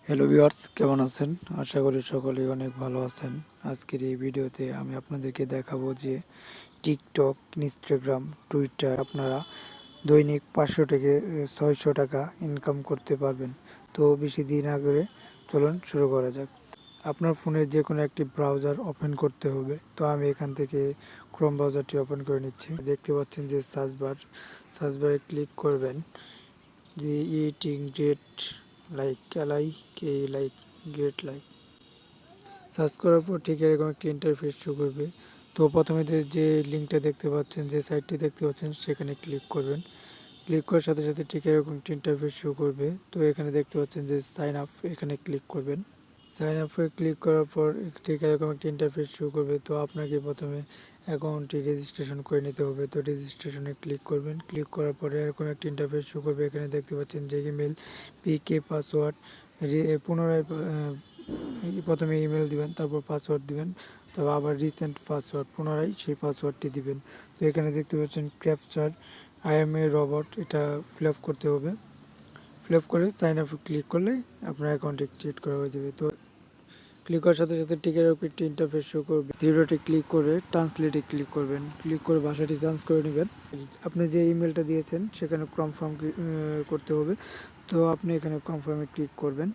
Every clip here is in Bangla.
হ্যালো ভিউয়ার্স, কেমন আছেন? আশা করি সকলেই অনেক ভালো আছেন। আজকের এই ভিডিওতে আমি আপনাদেরকে দেখাবো যে টিকটক, ইনস্টাগ্রাম, টুইটার আপনারা দৈনিক 500 থেকে 600 টাকা ইনকাম করতে পারবেন। তো বেশি দিন না করে চলুন শুরু করা যাক। আপনার ফোনের যে কোনো একটি ব্রাউজার ওপেন করতে হবে। তো আমি এখান থেকে ক্রোম ব্রাউজারটি ওপেন করে নিচ্ছি। দেখতে পাচ্ছেন যে সার্চবারে ক্লিক করবেন যে eating great like like great like search করার পর ঠিক এরকম একটি ইন্টারফেস শো করবে। তো প্রথমে যে লিঙ্কটা দেখতে পাচ্ছেন, যে সাইটটি দেখতে পাচ্ছেন, সেখানে ক্লিক করবেন। ক্লিক করার সাথে সাথে ঠিক এরকম একটি ইন্টারফেস শো করবে। তো এখানে দেখতে পাচ্ছেন যে সাইন আপ, এখানে ক্লিক করবেন। সাইন আপে ক্লিক করার পর ঠিক এরকম একটি ইন্টারফেস শো করবে। তো আপনাকে প্রথমে অ্যাকাউন্টটি রেজিস্ট্রেশন করে নিতে হবে। তো রেজিস্ট্রেশনে ক্লিক করবেন। ক্লিক করার পরে এরকম একটি ইন্টারফেস শো করবে। এখানে দেখতে পাচ্ছেন যে ইমেল, পিকে, পাসওয়ার্ড, পুনরায় প্রথমে ইমেল দিবেন, তারপর পাসওয়ার্ড দিবেন, তারপর আবার রিসেন্ট পাসওয়ার্ড, পুনরায় সেই পাসওয়ার্ডটি দিবেন। তো এখানে দেখতে পাচ্ছেন capture I M A robot, এটা ফিল আপ করতে হবে। ফিল আপ করে সাইন আপে ক্লিক করলে আপনার অ্যাকাউন্টটি ক্রিয়েট করা হয়ে যাবে। তো ক্লিক করার সাথে সাথে টিকের একটি ইন্টারফেস শো করবে। জিরোতে ক্লিক করে ট্রান্সলেটে ক্লিক করবেন। ক্লিক করে ভাষাটি চেঞ্জ করে নেবেন। আপনি যে ইমেলটা দিয়েছেন সেখানে কনফার্ম করতে হবে। তো আপনি এখানে কনফার্মে ক্লিক করবেন।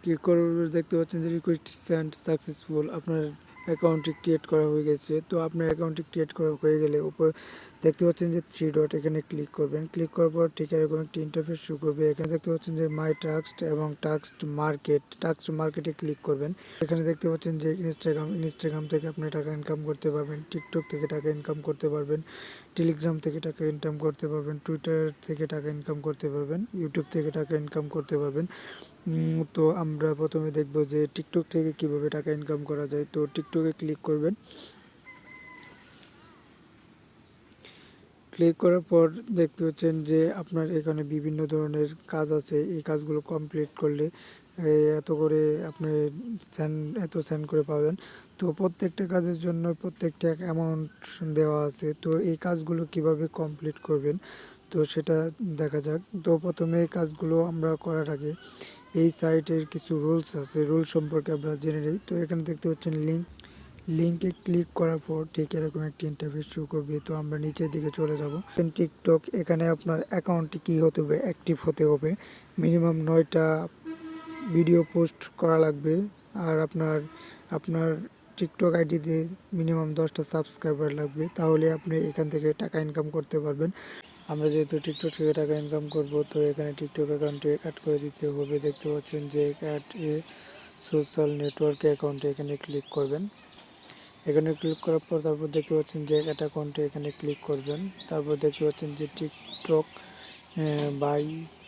ক্লিক করার দেখতে পাচ্ছেন যে রিকোয়েস্ট সেন্ড সাকসেসফুল, আপনার অ্যাকাউন্টটি ক্রিয়েট করা হয়ে গেছে। তো আপনার অ্যাকাউন্টটি ক্রিয়েট করা হয়ে গেলে উপরে দেখতে পাচ্ছেন যে থ্রি ডট, এখানে ক্লিক করবেন। ক্লিক করার পর ঠিক এরকম একটি ইন্টারফেস শো করবে। এখানে দেখতে পাচ্ছেন যে মাই টাস্ক এবং টাস্ক মার্কেটে ক্লিক করবেন। এখানে দেখতে পাচ্ছেন যে ইনস্টাগ্রাম থেকে আপনি টাকা ইনকাম করতে পারবেন, টিকটক থেকে টাকা ইনকাম করতে পারবেন, টেলিগ্রাম থেকে টাকা ইনকাম করতে পারবেন, টুইটার থেকে টাকা ইনকাম করতে পারবেন, ইউটিউব থেকে টাকা ইনকাম করতে পারবেন। তো আমরা প্রথমে দেখব যে টিকটক থেকে কিভাবে টাকা ইনকাম করা যায়। তো টিকটকে ক্লিক করবেন। ক্লিক করার পর দেখতে পাচ্ছেন যে আপনার এখানে বিভিন্ন ধরনের কাজ আছে। এই কাজগুলো কমপ্লিট করলে এত করে আপনি সেন্ড করে পাবেন। তো প্রত্যেকটা কাজের জন্য প্রত্যেকটা অ্যামাউন্ট দেওয়া আছে। তো এই কাজগুলো কিভাবে কমপ্লিট করবেন তো সেটা দেখা যাক। তো প্রথমে এই কাজগুলো আমরা করার আগে এই সাইটের কিছু রুলস আছে, রুল সম্পর্কে আমরা জেনে নিই। তো এখানে দেখতে পাচ্ছেন লিঙ্কে ক্লিক করার পর ঠিক এরকম একটি ইন্টারফেস শো করবে। তো আমরা নিচের দিকে চলে যাব। টিকটক, এখানে আপনার অ্যাকাউন্টটি কী হতে হবে, অ্যাক্টিভ হতে হবে। মিনিমাম 9টা ভিডিও পোস্ট করা লাগবে। আর আপনার টিকটক আইডিতে মিনিমাম 10টা সাবস্ক্রাইবার লাগবে, তাহলে আপনি এখান থেকে টাকা ইনকাম করতে পারবেন। আমরা যেহেতু টিকটক থেকে টাকা ইনকাম করব, তো এখানে টিকটক অ্যাকাউন্টে অ্যাড করে দিতে হবে। দেখতে পাচ্ছেন যে অ্যাড এ সোশ্যাল নেটওয়ার্ক অ্যাকাউন্টে এখানে ক্লিক করবেন। এখানে ক্লিক করার পর তারপর দেখতে পাচ্ছেন যে অ্যাড অ্যাকাউন্টে এখানে ক্লিক করবেন। তারপর দেখতে পাচ্ছেন যে টিকটক বাই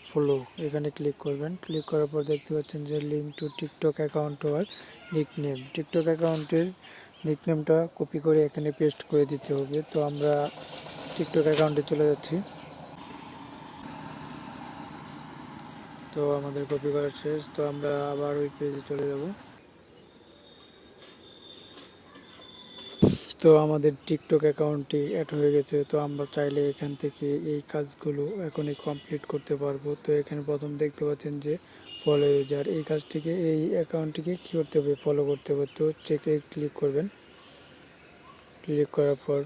ফলো, এখানে ক্লিক করবেন। ক্লিক করার পর দেখতে পাচ্ছেন যে লিঙ্ক টু টিকটক অ্যাকাউন্ট আর নিকনেম, টিকটক অ্যাকাউন্টের নিকনেমটা কপি করে এখানে পেস্ট করে দিতে হবে। তো আমরা টিকটক অ্যাকাউন্টে চলে যাচ্ছি। তো আমাদের কপি করা শেষ। তো আমরা আবার ওই পেজে চলে যাব। তো আমাদের টিকটক অ্যাকাউন্টটি অ্যাড হয়ে গেছে। তো আমরা চাইলে এখান থেকে এই কাজগুলো এখনই কমপ্লিট করতে পারবো। তো এখানে প্রথম দেখতে পাচ্ছেন যে ফলো ইউজার, এই কাজটিকে, এই অ্যাকাউন্টটিকে কী করতে হবে, ফলো করতে হবে। তো চেকে ক্লিক করবেন। ক্লিক করার পর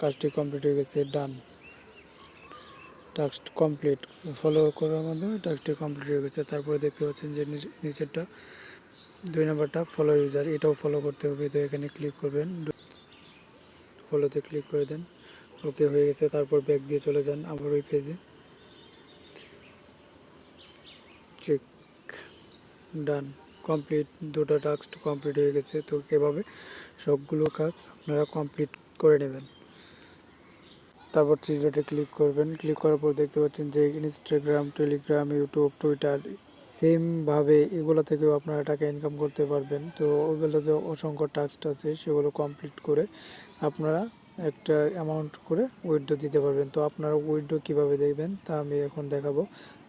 কাজটি কমপ্লিট হয়ে গেছে, ডান, টাস্ক কমপ্লিট। ফলো করার মাধ্যমে টাস্কটি কমপ্লিট হয়ে গেছে। তারপরে দেখতে পাচ্ছেন যে নিচেরটা 2 নম্বরটা ফলো ইউজার, এটাও ফলো করতে হবে। তো এখানে ক্লিক করবেন, ফলোতে ক্লিক করে দেন। ওকে হয়ে গেছে। তারপর ব্যাক দিয়ে চলে যান আবার ওই পেজে। চেক, ডান, কমপ্লিট, দুটো টাস্ক কমপ্লিট হয়ে গেছে। তো এভাবে সবগুলো কাজ আপনারা কমপ্লিট করে নেবেন। তারপর থ্রি ডটে ক্লিক করবেন। ক্লিক করার পর দেখতে পাচ্ছেন যে ইনস্টাগ্রাম, টেলিগ্রাম, ইউটিউব, টুইটার, সেমভাবে এগুলো থেকেও আপনারা টাকা ইনকাম করতে পারবেন। তো ওইগুলোতে অসংখ্য টাস্ক আছে, সেগুলো কমপ্লিট করে আপনারা একটা অ্যামাউন্ট করে উইথড্র দিতে পারবেন। তো আপনারা উইথড্র কীভাবে দেখবেন তা আমি এখন দেখাবো।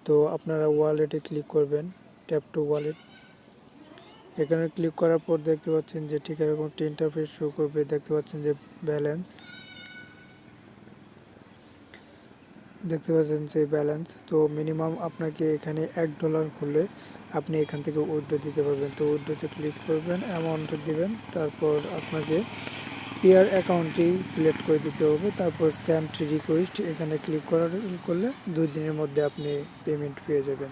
তো আপনারা ওয়ালেটে ক্লিক করবেন, ট্যাপ টু ওয়ালেট। এখানে ক্লিক করার পর দেখতে পাচ্ছেন যে ঠিক এরকম একটা ইন্টারফেস শো করবে। দেখতে পাচ্ছেন যে দেখতে পাচ্ছেন যে ব্যালেন্স, তো মিনিমাম আপনাকে এখানে $1 হলে আপনি এখান থেকে উইথড্র দিতে পারবেন। তো উইথড্রোতে ক্লিক করবেন, অ্যামাউন্ট দিবেন, তারপর আপনাকে পেয়ার অ্যাকাউন্টটি সিলেক্ট করে দিতে হবে, তারপর সেন্ড রিকোয়েস্ট এখানে ক্লিক করলে 2 দিনের মধ্যে আপনি পেমেন্ট পেয়ে যাবেন।